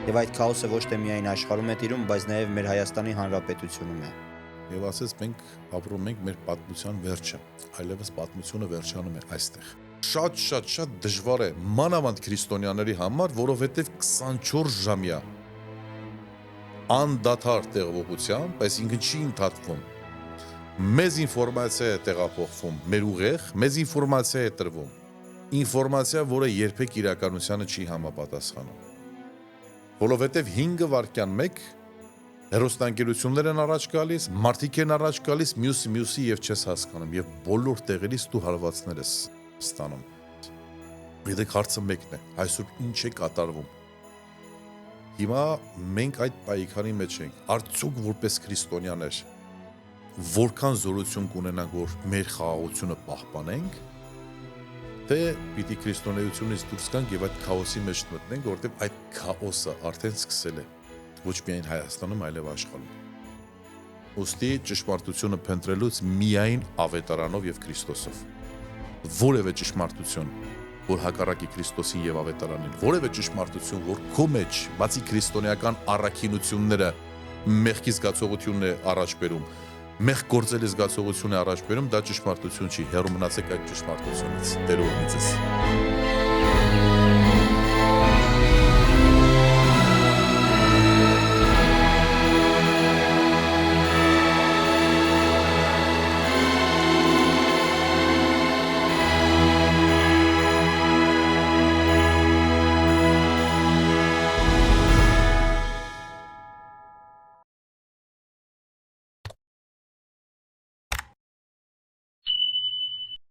Եվ այդ քաոսը ոչ թե միայն աշխարհում է տիրում, բայց նաև մեր Հայաստանի Հանրապետությունում է։ Եվ ասես մենք ապրում ենք մեր պատմության վերջը, այլևս պատմությունը վերջանում է այստեղ։ Շատ դժվար է մանավանդ քրիստոնյաների համար, որովհետև 24 ժամյա անդադար տեղողությամբ, այսինքն չի ընդհատվում։ Մեզ ինֆորմացիա է տեղափոխվում մեր ուղեղ, մեզ ինֆորմացիա է տրվում, ինֆորմացիա, որը երբեք իրականությանը չի համապատասխանում։ Որովհետև 5 վայրկյան մեկ հեռուստաընկերություններ են առաջ գալիս, մարդիկ են առաջ գալիս, մյուսի եւ չես հասկանում, եւ բոլոր տեղերից դու հարվածներ ես ստանում։ Գիտեք, հարցը մեկն է, այսօր ինչ է կատարվում։ Հիմա մենք այդ պայքարի մեջ ենք, արդյոք որպես քրիստոնյաներ որքան զորություն կունենանք, որ մեր խաղաղությունը պահպանենք, թե պիտի քրիստոնեությունից դուրս գանք եւ այդ քաոսի մեջ մտնենք, որովհետեւ այդ քաոսը արդեն սկսել է ոչ միայն Հայաստանում, այլև աշխարհում։ Ոստի ճշմարտությունը փնտրելուց միայն ավետարանով եւ Քրիստոսով։ Որևէ ճշմարտություն, որ հակառակի Քրիստոսին եւ ավետարանին, որևէ ճշմարտություն, որ քո մեջ, բացի քրիստոնեական առաքինությունները, մեղքի զգացողությունն է առաջ բերում, մեղ գործելի զգացողություն է առաջ բերում, դա ճշմարտություն չի, հեռու մնացեք այդ ճշմարտությունից, Տեր օրհնի ձեզ։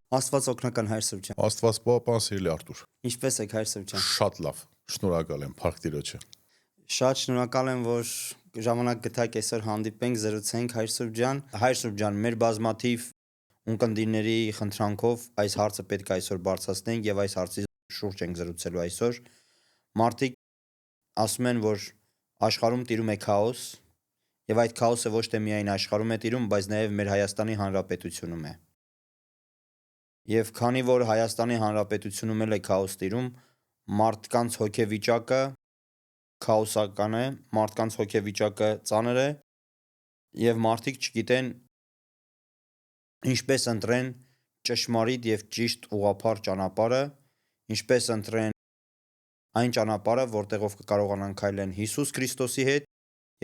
Աստված օգնական Հայր Սրբջան։ Աստված պահապան, սիրելի Արտուր։ Ինչպե՞ս եք Հայր Սրբջան։ Շատ լավ, շնորհակալ եմ, Փառք Տիրոջը։ Շատ շնորհակալ եմ, որ ժամանակ գտաք այսօր հանդիպենք, զրուցենք Հայր Սրբջան։ Հայր Սրբջան, մեր բազմաթիվ ունկնդիրների խնդրանքով այս հարցը պետք է այսօր բարձրացնենք եւ այս հարցի շուրջ ենք զրուցելու այսօր։ Մարդիկ ասում են, որ աշխարհում տիրում է քաոս, եւ այդ քաոսը ոչ թե միայն աշխարհում է տիրում, բայց նաեւ մեր Հայաստանի Հանրապետությունում է։ Եվ քանի որ Հայաստանի Հանրապետությունում էլ է քաոս տիրում, մարդկանց հոգեվիճակը քաոսական է, մարդկանց հոգեվիճակը ծանր է, եւ մարդիկ չգիտեն ինչպես ընտրեն ճշմարիտ եւ ճիշտ ուղղափառ ճանապարհը, ինչպես ընտրեն այն ճանապարհը, որտեղով կկարողանան քայլեն Հիսուս Քրիստոսի հետ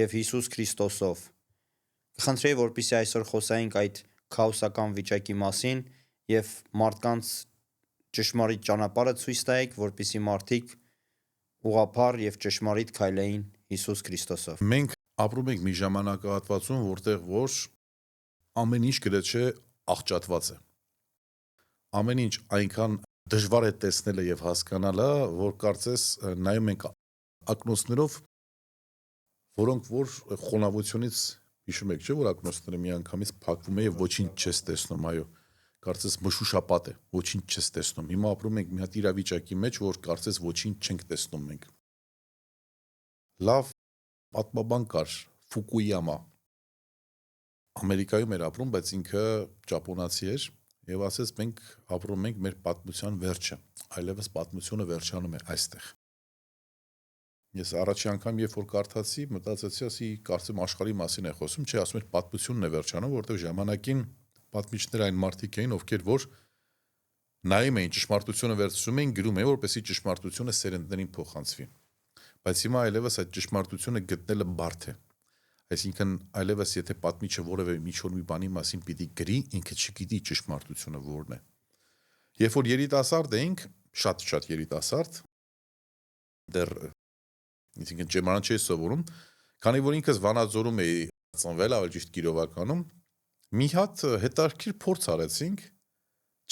եւ Հիսուս Քրիստոսով։ Կխնդրեի, որպեսզի այսօր խոսայինք այդ քաոսական վիճակի մասին եւ մարդկանց ճշմարիտ ճանապարհը ցույց տայիք, որպեսզի մարդիկ ուղղափառ եւ ճշմարիտ քայլեին Հիսուս Քրիստոսով։ Մենք ապրում ենք մի ժամանակահատվածում, որտեղ որ ամեն ինչ գրեթե աղճատված է։ Ամեն ինչ այնքան դժվար է տեսնելը եւ հասկանալը, որ կարծես նայում ենք ակնոցներով, որոնք որ խոնավությունից հիշում եք, չէ՞ որ ակնոցները միանգամից փակվում է եւ ոչինչ չես տեսնում, այո, կարծես մշուշապատ է, ոչինչ չես տեսնում։ Հիմա ապրում ենք մի հատ իրավիճակի մեջ, որ կարծես ոչինչ չենք տեսնում մենք։ Լավ պատմաբան կար Ֆուկույամա, Ամերիկայում էր ապրում, բայց ինքը ճապոնացի էր եւ ասեց մենք ապրում ենք մեր պատմության վերջը, այլևս պատմությունը վերջանում է այստեղ։ Ես առաջի անգամ երբ որ կարդացի, մտածեցի, ասի կարծեմ աշխարհի մասին է խոսում, չէ, ասում էր պատմությունն է վերջանում, որովհետեւ ժամանակին պատմիչներ այն մարդիկ էին, ովքեր որ նայում էին ճշմարտությունը վերցնում էին, գրում էին, որպեսզի ճշմարտությունը սերնդներին փոխանցվի։ Բայց հիմա այլևս այդ ճշմարտությունը գտնելը բարդ է։ Այսինքն այլևս եթե պատմիչը որևէ ինչ-որ մի բանի մասին պիտի գրի, ինքը չգիտի ճշմարտությունը որն է։ Երբ որ երիտասարդ էինք, շատ երիտասարդ, դեռ այսինքն ճեմարան չէի սովորում, քանի որ ինքս Վանաձորում էի ծնվել, ավելի ճիշտ Կիրովականում, մի հատ հետաքրքիր փորձ արեցինք,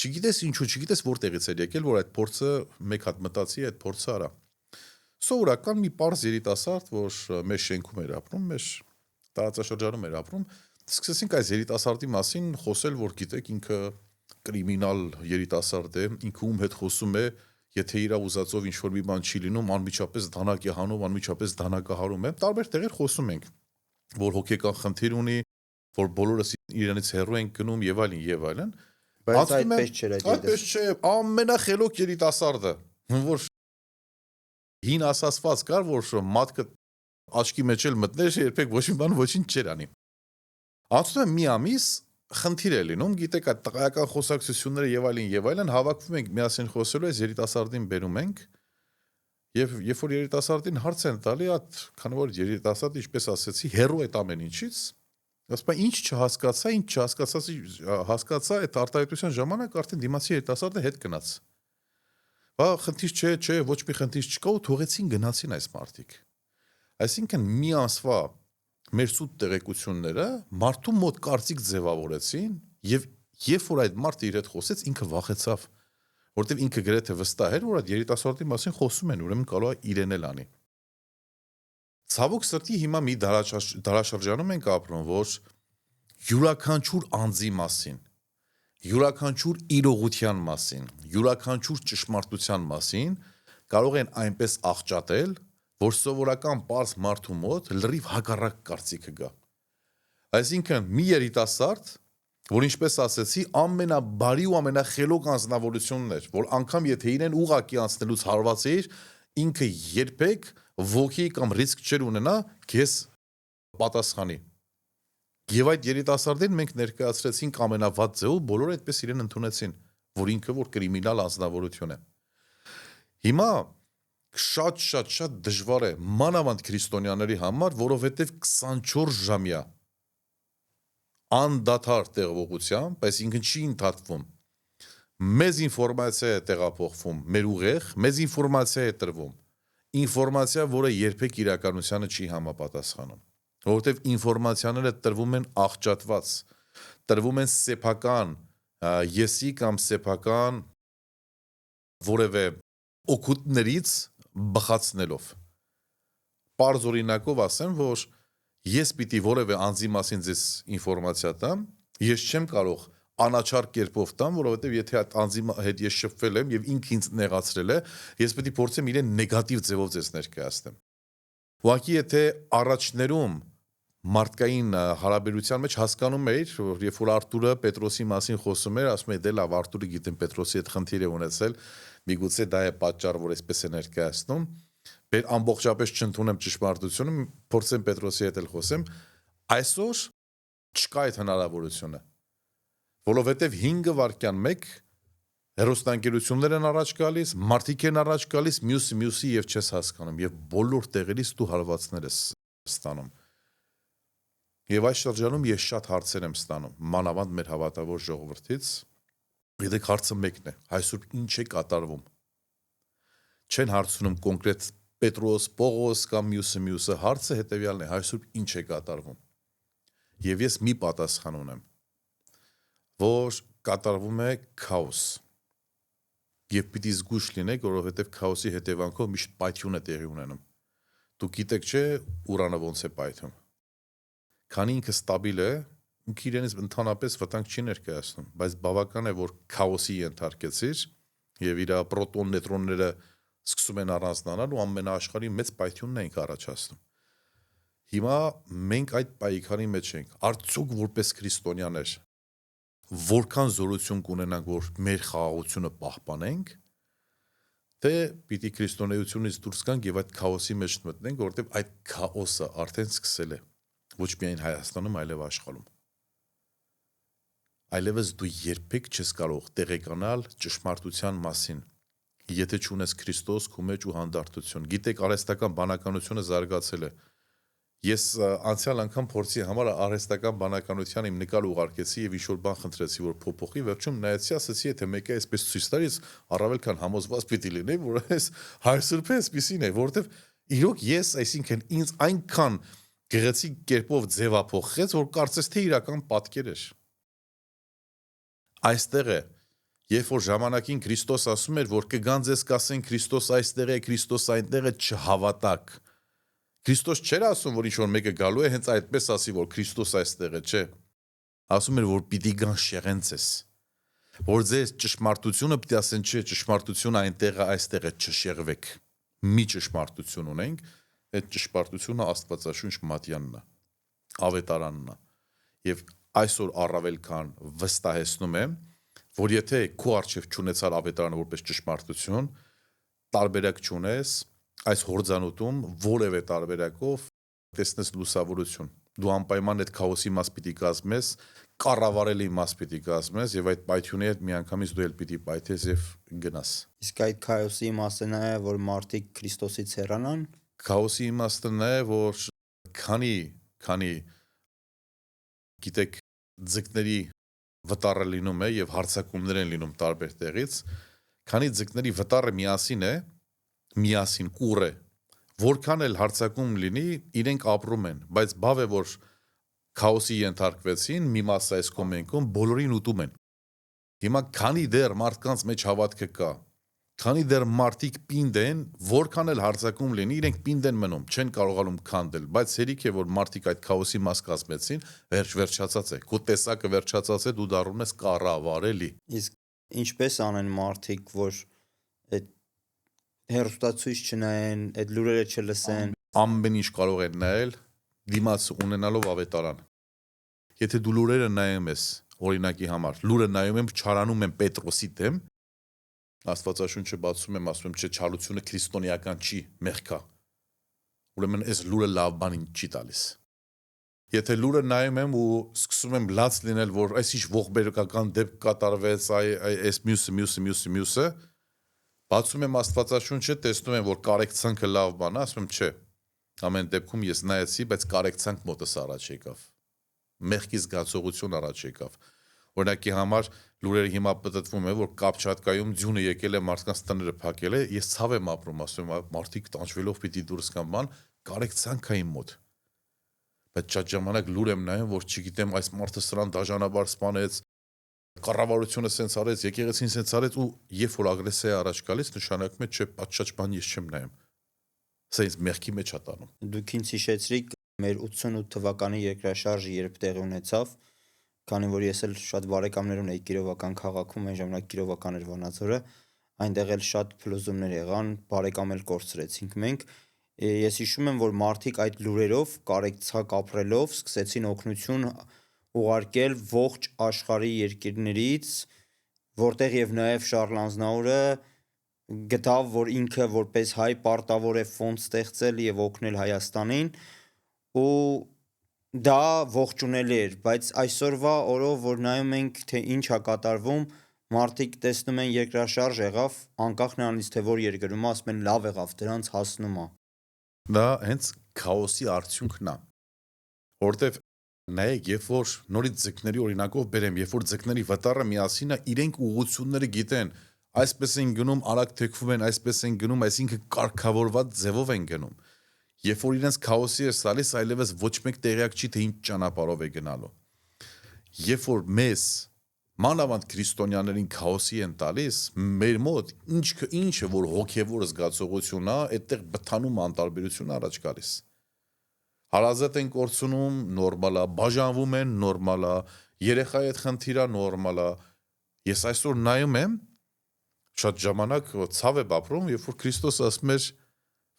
չգիտես ինչու, չգիտես որտեղից էր եկել, որ այդ փորձը մեկ հատ մտածի, այդ փորձը արա։ Սովորական մի պարզ երիտասարդ, որ մեր շենքում էր ապրում, մեր տարածաշրջանում էր ապրում, սկսեցինք այս երիտասարդի մասին խոսել, որ գիտեք, ինքը կրիմինալ երիտասարդ է, ինքը ում հետ խոսում է, եթե իր ուզածով ինչ-որ մի բան չի լինում, անմիջապես դանակ է հանում, անմիջապես դանակահարում է, տարբեր տեղեր խոսում ենք, որ հոգեկան խնդիր ունի, որ բոլորս իրենից հեռու ենք գնում եւ այլն եւ այլն։ Բայց այդպես չէր այդ այդպես չէ, ամենախելոք երիտասարդը, որ Հին ասացված կար, որ մատքը աչքի մեջ էլ մտներ, երբեք ոչ մի բան ոչինչ չէր անի։ Անցնում է մի ամիս, խնդիր է լինում, գիտեք, այդ տղայական խոսակցությունները եւ այլն, հավաքվում ենք միասին խոսելու, այս երիտասարդին բերում ենք, եւ երբ որ երիտասարդին հարց են տալի, քանի որ երիտասարդը, ինչպես ասեցի, հերո այդ ամեն ինչից, ասում է ինչ չհասկացա, այդ արտահայտության ժամանակ արդեն դիմացի երիտասարդը հետ գնաց։ Բա խնդիր չէ, ոչ մի խնդիր չկա ու թողեցին գնացին այս մարդիկ։ Այսինքն մի ամսվա մեր սուտ տեղեկությունները մարդու մոտ կարծիք ձևավորեցին եւ երբ որ այդ մարդը իր հետ խոսեց, ինքը վախեցավ, որտեվ ինքը գրեթե վստահ էր, որ այդ երիտասարդի մասին խոսում են, ուրեմն կարող է իրեն էլ անի։ Ցավոք սրտի հիմա մի դարաշրջանում ենք ապրում, որ յուրաքանչյուր անձի մասին, յուրաքանչյուր իրողության մասին, յուրաքանչյուր ճշմարտության մասին կարող են այնպես աղճատել, որ սովորական պարզ մարդու մոտ լրիվ հակառակ կարծիքը գա։ Այսինքն մի երիտասարդ, որ ինչպես ասեցի, ամենաբարի ու ամենախելոք անձնավորությունն էր, որ անգամ եթե իրեն ուղակի անցնելուց հարվածեիր, ինքը երբեք ոգի կամ ռիսկ չէր ունենա քեզ պատասխանի։ Եվ այդ երիտասարդին մենք ներկայացրեցինք ամենավատ ձևով, բոլորը այդպես իրեն ընդունեցին, որ ինքը որ կրիմինալ անձնավորություն է։ Հիմա շատ դժվար է մանավանդ քրիստոնյաների համար, որովհետև 24 ժամյա անդադար տեղողությամբ, այսինքն չի ընդհատվում, մեզ ինֆորմացիա է տեղափոխվում, մեր ուղեղ, մեզ ինֆորմացիա է տրվում, ինֆորմացիա, որը երբեք իրականությանը չի համապատասխանում, որովհետև ինֆորմացիաները տրվում են աղճատված, տրվում են սեփական եսի կամ սեփական որևէ օգուտներից բխացնելով։ Պարզ օրինակով ասեմ, որ ես պիտի որևէ անձի մասին ձեզ ինֆորմացիա տամ, ես չեմ կարող անաչառ կերպով տամ, որովհետև եթե այդ անձի հետ ես շփվել եմ եւ ինքը ինձ նեղացրել է, ես պիտի փորձեմ իրեն նեգատիվ ձևով ձեզ ներկայացնեմ։ Ուղղակի եթե առաջներում մարդկային հարաբերության մեջ հասկանում էիր, երբ որ Արտուրը Պետրոսի մասին խոսում էր, ասում էր դե լավ, Արտուրը գիտեմ Պետրոսի հետ խնդիր է ունեցել, միգուցե դա է պատճառը, որ այսպես է ներկայացնում, ամբողջապես չընդունեմ ճշմարտությունը, փորձեմ Պետրոսի հետ էլ խոսեմ, այսօր չկա այդ հնարավորությունը, որովհետև 5 վայրկյան մեկ հեռուստաընկերություններ են առաջ գալիս, մարդիկ են առաջ գալիս, մյուսի եւ չես հասկանում, եւ բոլոր տեղերից դու հարվածներ ես ստանում։ Եվ այս շրջանում ես շատ հարցեր եմ ստանում, մանավանդ մեր հավատավոր ժողովրդից, գիտեք հարցը մեկն է, այսօր ինչ է կատարվում։ Չեն հարցնում կոնկրետ Պետրոս, Պողոս կամ մյուսը, հարցը հետևյալն է, այսօր ինչ է կատարվում։ Եվ ես մի պատասխան ունեմ, որ կատարվում է քաոս։ Եվ պիտի զգույշ լինեք, որովհետև քաոսի հետևանքով միշտ պայթյուն է տեղի ունենում։ Դուք գիտեք չէ, Ուրանը ոնց է պայթում։ Քանի ինքը ստաբիլ է, ինքը իրենից ընդհանրապես վտանգ չի ներկայացնում, բայց բավական է, որ քաոսի ենթարկեցիր եւ իր պրոտոն նեյտրոնները սկսում են առանձնանալ ու ամենաաշխարհի մեծ պայթյունն ենք առաջացնում։ Հիմա մենք այդ պայքարի մեջ ենք, արդյոք որպես քրիստոնյաներ որքան զորություն կունենանք, որ մեր խաղաղությունը պահպանենք, թե պիտի քրիստոնեությունից դուրս գանք եւ այդ քաոսի մեջ մտնենք, որովհետեւ այդ քաոսը արդեն սկսել է ոչ միայն Հայաստանում, այլև աշխարհում։ Այլևս դու երբեք չես կարող տեղեկանալ ճշմարտության մասին, եթե չունես Քրիստոս քո մեջ ու հանդարտություն։ Գիտեք, արհեստական բանականությունը զարգացել է։ Ես անցյալ անգամ փորձի համար արհեստական բանականության իմ նկար ուղարկեցի եւ ինչ-որ բան խնդրեցի, որ փոփոխի, վերջում նայեցի, ասեցի, եթե մեկը այսպես ցույց տալի, առավել քան համոզված պիտի լինի, որ այս հայրսուրբը այսպեսին է, որովհետեւ իրոք ես, այսինքն ինձ այնքան գեղեցիկ կերպով ձևափոխեց, որ կարծես թե իրական պատկեր էր։ Այստեղ է, երբ որ ժամանակին Քրիստոս ասում էր, որ կգան ձեզ կասեն Քրիստոս այստեղ է, Քրիստոս այնտեղ է, չհավատաք։ Քրիստոս չէր ասում, որ ինչ-որ մեկը գալու է, հենց այդպես ասի, որ Քրիստոս այստեղ է, չէ։ Ասում էր, որ պիտի գան շեղեն ձեզ։ Որ ձեզ ճշմարտությունը պիտի ասեն, չէ, ճշմարտությունը այնտեղ է, այստեղ է, չշեղվեք։ Մի ճշմարտություն ունենք, այդ ճշմարտությունը Աստվածաշունչ Մատյանն է, Ավետարանն է։ Եվ այսօր առավել քան վստահեցնում եմ, որ եթե քո առջև չունեցար Ավետարանը որպես ճշմարտություն, տարբերակ չունես այս հորձանուտում որևէ տարբերակով տեսնես լուսավորություն։ Դու անպայման այդ քաոսի մաս պիտի կազմես, կառավարելի մաս պիտի կազմես եւ այդ պայթյունի հետ միանգամից դու էլ պիտի պայթես եւ գնաս։ Իսկ այդ քայոսի իմաստը նա է, որ մարդիկ Քրիստոսից հեռանան։ Քաոսի իմաստը նա է, որ քանի գիտեք ձկների վտարը լինում է եւ հարցակումներ են լինում տարբեր տեղից, քանի ձկների վտարը միասին կուր է, որքան էլ հարցակում լինի, իրենք ապրում են, բայց բավ է, որ քաոսի ենթարկվեցին, մի մասը այս կոմենքում բոլորին ուտում են։ Հիմա քանի դեռ մարդկանց մեջ հավատքը կա, քանի դեռ մարդիկ պինդ են, որքան էլ հարցակում լինի, իրենք պինդ են մնում, չեն կարողանում քանդել, բայց հերիք է, որ մարդիկ այդ քաոսի մաս կազմեցին, վերջացած է, քո տեսակը վերջացած է, դու դառնում ես կառավարելի։ Իսկ ինչպես անեն մարդիկ, որ այդ հերոստացույց չնայեն, այդ լուրերը չլսեն։ Ամեն ինչ կարող են նայել, դիմաց ունենալով ավետարան։ Եթե դու լուրերը նայում ես, օրինակի համար, լուրը նայում եմ, չարանում եմ Պետրոսի դեմ, Աստվածաշունչը բացում եմ, ասում եմ, չէ, չարությունը քրիստոնեական չի, մեղքա։ Ուրեմն այս լուրը լավ բան չի տալիս։ Եթե լուրը նայում եմ ու սկսում եմ լաց լինել, որ այս ինչ ողբերգական դեպք կատարվեց, այս մյուսը, բացում եմ Աստվածաշունչը, տեսնում եմ, որ կարեկցանքը լավ բան է, ասում եմ, չէ։ Ամեն դեպքում ես նայեցի, բայց կարեկցանք մոտս առաջ եկավ։ Մեղքի զգացողություն առաջ եկավ։ Օրինակի համար լուրերը հիմա պատտվում է, որ Կապչատկայում ձյունը եկել է, մարդկանց տները փակել է, ես ցավ եմ ապրում, ասում եմ, մարդիկ տանջվելով պիտի դուրս գան բան, կարեկցանք է իմ մոտ։ Բայց շատ ժամանակ լուր եմ նայում, որ չգիտեմ, այս մարդը սրան դաժանաբար սպանեց, կառավարությունը սենց արեց, եկեղեցին սենց արեց ու երբ որ ագրեսիա առաջ գալիս, նշանակում է, չէ, պատշաճ բան ես չեմ նայում։ Սա ինձ մեղքի մեջ է տանում։ Դուք ինձ հիշեցրիք մեր 88 թվականի երկրաշարժը երբ տեղի ունեցավ, քանի որ ես էլ շատ բարեկամներ ունեի Կիրովական քաղաքում, այն ժամանակ Կիրովական էր Վանաձորը, այնտեղ էլ շատ փլուզումներ եղան, բարեկամ էլ կորցրեցինք մենք։ Ես հիշում եմ, որ մարդիկ այդ լուրերով կարեկցակ ապրելով սկսեցին օգնություն ուղարկել ողջ աշխարհի երկրներից, որտեղ եւ նաեւ Շարլ Ազնաուրը գտավ, որ ինքը որպես հայ պարտավոր է ֆոնդ ստեղծել եւ օգնել Հայաստանին ու դա ողջունելի էր, բայց այսօրվա օրով որ նայում ենք թե ինչ է կատարվում, մարդիկ տեսնում են երկրաշարժ եղավ, անկախ նրանից թե որ երկրում ասում են լավ եղավ, դրանց հասնում է։ Դա հենց քաոսի արդյունքն է։ Որտեվ նայեք, երբ որ նորից ձկների օրինակով բերեմ, երբ որ ձկների վտարը միասին է, իրենք ուղղությունները գիտեն, այսպես են գնում, արագ թեքվում են, այսպես են գնում, այսինքն կարգավորված ձևով են գնում։ Երբ որ իրենց քաոսի է սալիս, այլևս ոչ մեկ տեղյակ չի, թե ինչ ճանապարհով է գնալու։ Երբ որ մեզ մանավանդ քրիստոնյաներին քաոսի են տալիս, մեր մոտ ինչը որ հոգևոր զգացողություն է, այդտեղ բթանում անտարբերություն առաջ գալիս։ Հարազատ են կորցնում, նորմալ է, բաժանվում են, նորմալ է, երեխայի հետ խնդիր է, նորմալ է։ Ես այսօր նայում եմ, շատ ժամանակ ցավ եմ ապրում, երբ որ Քրիստոս ասում էր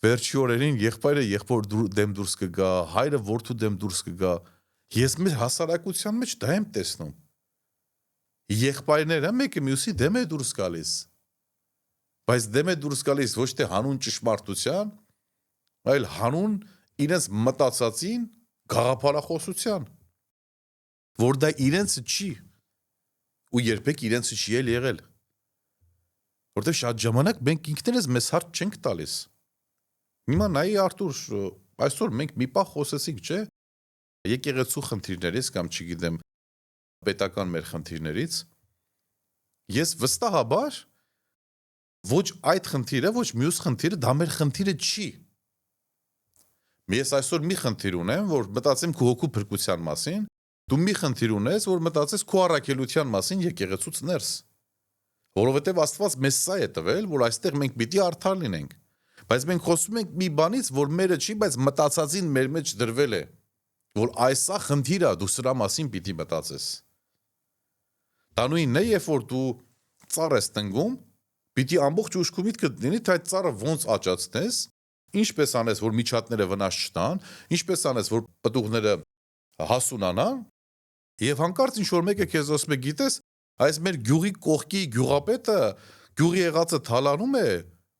վերջի օրերին եղբայրը եղբոր դեմ դուրս կգա, հայրը որդու դեմ դուրս կգա։ Ես մեր հասարակության մեջ դա եմ տեսնում։ Եղբայրները մեկը մյուսի դեմ է դուրս գալիս։ Բայց դեմ է դուրս գալիս ոչ թե հանուն ճշմարտության, այլ հանուն իրենց մտածածին գաղափարախոսության, որ դա իրենցը չի ու երբեք իրենցը չի էլ եղել։ Որտեղ շատ ժամանակ մենք ինքներս մեզ հարց չենք տալիս։ Հիմա նայի Արտուր, այսօր մենք մի պահ խոսեցինք, չէ՞, եկեղեցու խնդիրներից կամ չգիտեմ պետական մեր խնդիրներից, ես վստահաբար ոչ այդ խնդիրը, ոչ մյուս խնդիրը դա մեր խնդիրը չի։ Ես այսօր մի խնդիր ունեմ, որ մտածեմ քո հոգու փրկության մասին, դու մի խնդիր ունես, որ մտածես քո առաքելության մասին եկեղեցուց ներս։ Որովհետև Աստված մեզ սա է տվել, որ այստեղ մենք պիտի արդար լինենք։ Բայց մենք խոսում ենք մի բանից, որ մերը չի, բայց մտածածին մեր մեջ դրվել է, որ այսա խնդիր է, դու սրա մասին պիտի մտածես։ Դա նույնն է, երբ որ դու ծառ ես տնկում, պիտի ամբողջ ուշքու միտքդ լինի, թե այդ ծառը ոնց աճացնես, ինչպես անես, որ միջատները վնաս չտան, ինչպես անես, որ պտուղները հասունանան, եւ հանկարծ ինչ որ մեկը քեզ ասում է, գիտես, այս մեր գյուղի կողքի գյուղապետը գյուղի եղածը թալանում է,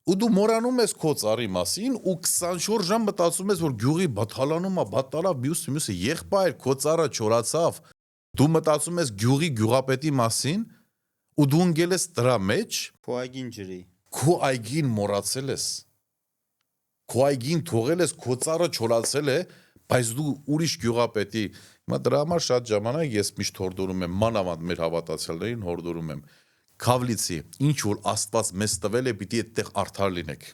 ու դու մորանում ես քո ծառի մասին ու 24 ժամ մտածում ես որ գյուղի բաթալանում է, բաթալավ մյուսը եղբայր քո ծառը չորացավ, դու մտածում ես գյուղի գյուղապետի մասին ու դու ընկել ես դրա մեջ, Քո այգին ջրի։ քո այգին մոռացել ես, քո այգին թողել ես, քո ծառը չորացել է, բայց դու ուրիշ գյուղապետի, հիմա դրա համար շատ ժամանակ ես միշտ հորդորում եմ, մանավանդ մեր հավատացյալներին հորդորում եմ, Քավլիցի, ինչ որ Աստված մեզ տվել է, պիտի այդտեղ արդար լինեք։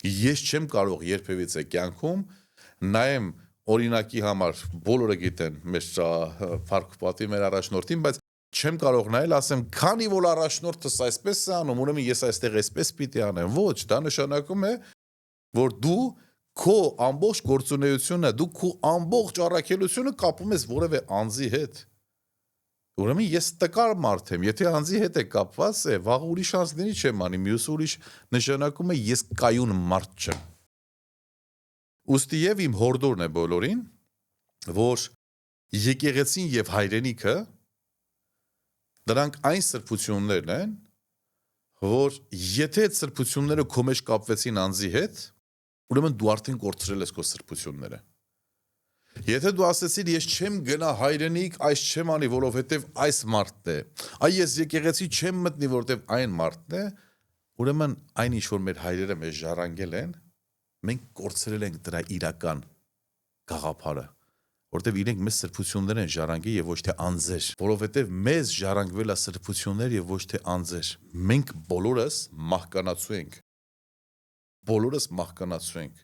Ես չեմ կարող երբևիցե կյանքում նայեմ օրինակի համար բոլորը գիտեն մեր Փարքպատի մեր առաջնորդին, բայց չեմ կարող նայել ասեմ, քանի որ առաջնորդս այսպես է անում, ուրեմն ես այստեղ այսպես պիտի անեմ։ Ոչ, դա նշանակում է, որ դու քո ամբողջ գործունեությունը, դու քո ամբողջ առաքելությունը կապում ես որևէ անձի հետ։ Ուրեմն ես տկար մարդ եմ, եթե անձի հետ է կապված է, վաղ ուրիշ անձների չեմ անի, մյուս ուրիշ նշանակում է ես կայուն մարդ չեմ։ Ուստի եւ իմ հորդորն է բոլորին, որ եկեղեցին եւ հայրենիքը դրանք այն սրբություններն են, որ եթե այդ սրբությունները քո մեջ կապվեցին անձի հետ, ուրեմն դու արդեն կորցրել ես քո սրբությունները։ Եթե դու ասեցիր ես չեմ գնա հայրենիք, այս չեմ անի, որովհետև այս մարդն է, այ ես եկեղեցի չեմ մտնի, որովհետև այն մարդն է, ուրեմն այն ինչ որ մեր հայրերը մեզ ժառանգել են, մենք կորցրել ենք դրա իրական գաղափարը, որովհետև իրենք մեզ սրբություններ են ժառանգել եւ ոչ թե անձեր, որովհետև մեզ ժառանգվել է սրբություններ եւ ոչ թե անձեր։ Մենք բոլորս մահկանացու ենք։ Բոլորս մահկանացու ենք։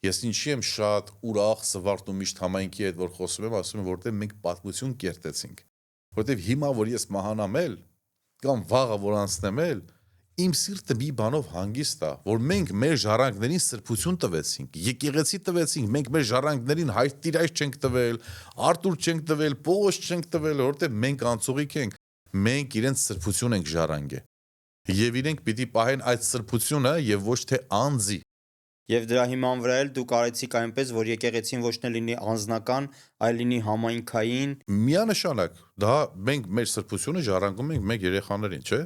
Ես ինչի եմ շատ ուրախ, սվարթ ու միշտ համայնքի հետ որ խոսում եմ, ասում եմ, որտեղ մենք պատմություն կերտեցինք, որտեղ հիմա որ ես մահանամ էլ կամ վաղը որ անցնեմ էլ, իմ սիրտը մի բանով հանգիստ է, որ մենք մեր ժառանգներին սրբություն տվեցինք, եկեղեցի տվեցինք, մենք մեր ժառանգներին հայր տիրայր չենք տվել, Արտուր չենք տվել, Պողոս չենք տվել, որտեղ մենք անցողիկ ենք, մենք իրենց սրբություն ենք ժառանգել։ Եվ իրենք պիտի պահեն այդ սրբությունը եւ ոչ թե անձի։ Եվ դրա հիման վրա էլ դուք արեցիք այնպես, որ եկեղեցին ոչ թե լինի անձնական, այլ լինի համայնքային։ Միանշանակ, դա մենք մեր սրբությունը ժառանգում ենք մեր երեխաներին, չէ՞։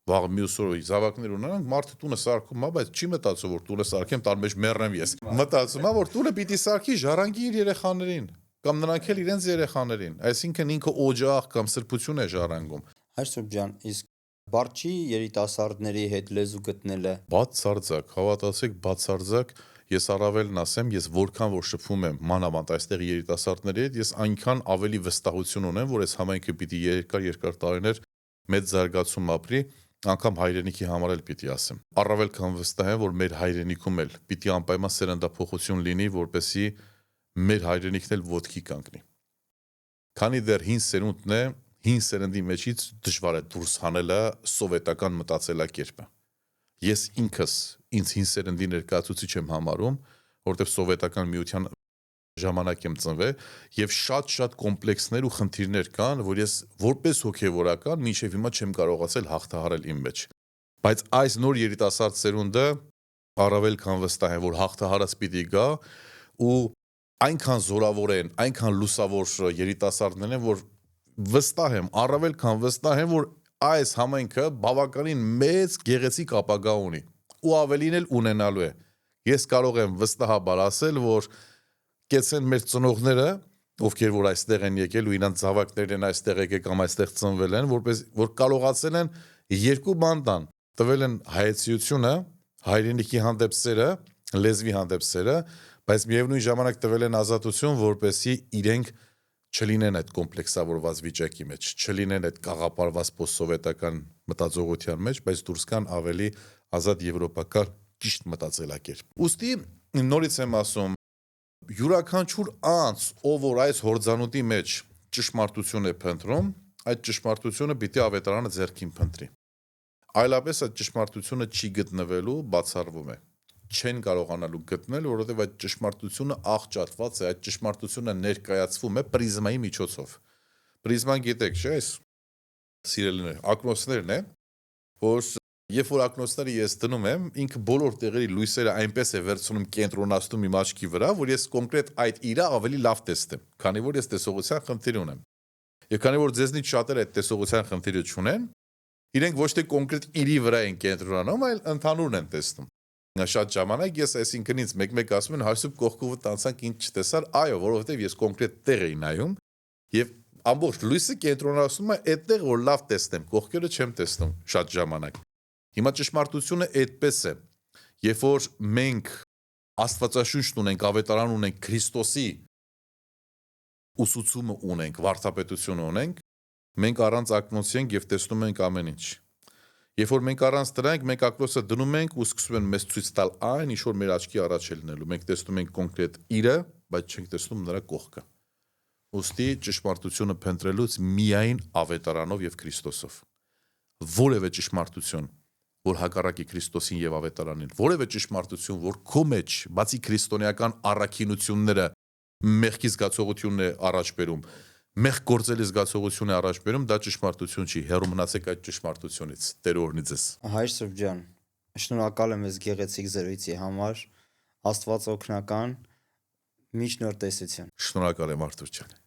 Վաղ մյուս օրը զավակներ ունենանք, մարդը տունը սարքում է, բայց չի մտածում, որ տունը սարքեմ, տան մեջ մեռնեմ ես։ Մտածում է, որ տունը պիտի սարքի ժառանգի իր երեխաներին, կամ նրանք էլ իրենց երեխաներին, այսինքն ինքը օջախ կամ սրբություն է ժառանգում։ Այսօր ջան, իսկ բարդ չի երիտասարդների հետ լեզու գտնելը։ Բացարձակ, հավատացեք, բացարձակ, ես առավելն ասեմ, ես որքան որ շփվում եմ մանավանդ այստեղ երիտասարդների հետ, ես այնքան ավելի վստահություն ունեմ, որ այս համայնքը պիտի երկար տարիներ մեծ զարգացում ապրի, անգամ հայրենիքի համար էլ պիտի ասեմ։ Առավել քան վստահ եմ, որ մեր հայրենիքում էլ պիտի անպայման սերնդափոխություն լինի, որպեսզի մեր հայրենիքն էլ ոտքի կանգնի։ Քանի դեռ հին սերունդն է, հին սերնդի մեջից դժվար է դուրս հանելը սովետական մտածելակերպը։ Ես ինքս ինձ հին սերնդի ներկայացուցիչ եմ համարում, որովհետև սովետական միության ժամանակ եմ ծնվել եւ շատ կոմպլեքսներ ու խնդիրներ կան, որ ես որպես հոգեվորական մինչեւ հիմա չեմ կարողացել հաղթահարել իմ մեջ։ Բայց այս նոր երիտասարդ սերունդը առավել քան վստահ եմ, որ հաղթահարած պիտի գա ու այնքան զորավոր են, այնքան լուսավոր երիտասարդներ են, որ վստահ եմ, առավել քան վստահ եմ, որ այս համայնքը բավականին մեծ գեղեցիկ ապագա ունի ու ավելին էլ ունենալու է։ Ես կարող եմ վստահաբար ասել, որ կեցեն մեր ծնողները, ովքեր որ այստեղ են եկել ու իրանց զավակներն են այստեղ եկել կամ այստեղ ծնվել են, որ կարողացել են երկու բան տան, տվել են հայեցիությունը, հայրենիքի հանդեպ սերը, լեզվի հանդեպ սերը, բայց միևնույն ժամանակ տվել են ազատություն, որպեսզի իրենք չլինեն այդ կոմպլեքսավորված վիճակի մեջ, չլինեն այդ կաղապարված պոստսովետական մտածողության մեջ, բայց դուրս կան ավելի ազատ եվրոպական ճիշտ մտածելակերպ։ Ուստի նորից եմ ասում, յուրաքանչյուր անձ, ով որ այս հորձանուտի մեջ ճշմարտություն է փնտրում, այդ ճշմարտությունը պիտի ավետարանը ձեռքին փնտրի։ Այլապես այդ ճշմարտությունը չի գտնվելու, բացառվում է։ Չեն կարողանալու գտնել, որովհետև այդ ճշմարտությունը աղճատված է, այդ ճշմարտությունը ներկայացվում է պրիզմայի միջոցով։ Պրիզման գիտեք, չէ՞, այս սիրելիներ, ակնոցներն է, որ երբ որ ակնոցները ես դնում եմ, ինքը բոլոր տեղերի լույսերը այնպես է վերցնում կենտրոնացնում իմ աչքի վրա, որ ես կոնկրետ այդ իրա ավելի լավ տեսնեմ, քանի որ ես տեսողության խնդիր ունեմ։ Եվ քանի որ ձեզնից շատերը այդ տեսողության խնդիրը չունեն, Իրենք ոչ թե կոնկրետ իրի վրա են կենտրոնանում, այլ ընդհանուրն են տեսնում։ Շատ ժամանակ ես այսինքն ինձ մեկ-մեկ ասում են Հարսուփ կողքովը տանցանք ինչ չտեսար, այո, որովհետև ես կոնկրետ տեղ էի նայում եւ ամբողջ լույսը կենտրոնացնում է այդտեղ, որ լավ տեսնեմ, կողքերը չեմ տեսնում շատ ժամանակ։ Հիմա ճշմարտությունը այդպես է։ Երբ որ մենք Աստվածաշունչն ունենք, ավետարան ունենք, Քրիստոսի ուսուցումը ունենք, վարդապետությունը ունենք, մենք առանց ակնոցի ենք եւ տեսնում ենք ամեն ինչ։ Երբ որ մենք առանց դրա ենք, մենք ակնոցը դնում ենք ու սկսում են մեզ ցույց տալ այն, ինչ որ մեր աչքի առաջ է լինելու։ Մենք տեսնում ենք կոնկրետ իրը, բայց չենք տեսնում նրա կողքը։ Ոստի ճշմարտությունը փնտրելուց միայն ավետարանով եւ Քրիստոսով։ Որևէ ճշմարտություն, որ հակառակի Քրիստոսին եւ ավետարանին, որևէ ճշմարտություն, որ քո մեջ, բացի քրիստոնեական առաքինությունները, մեղքի զգացողությունն է առաջ բերում, մեղք գործելի զգացողություն է առաջ բերում, դա ճշմարտություն չի, հեռու մնացեք այդ ճշմարտությունից, Տեր օրհնի ձեզ։ Հայր Սուրբ ջան, շնորհակալ եմ ես գեղեցիկ զրույցի համար, Աստված օգնական, միշտ նոր տեսություն։ Շնորհակալ եմ Արթուր ջան։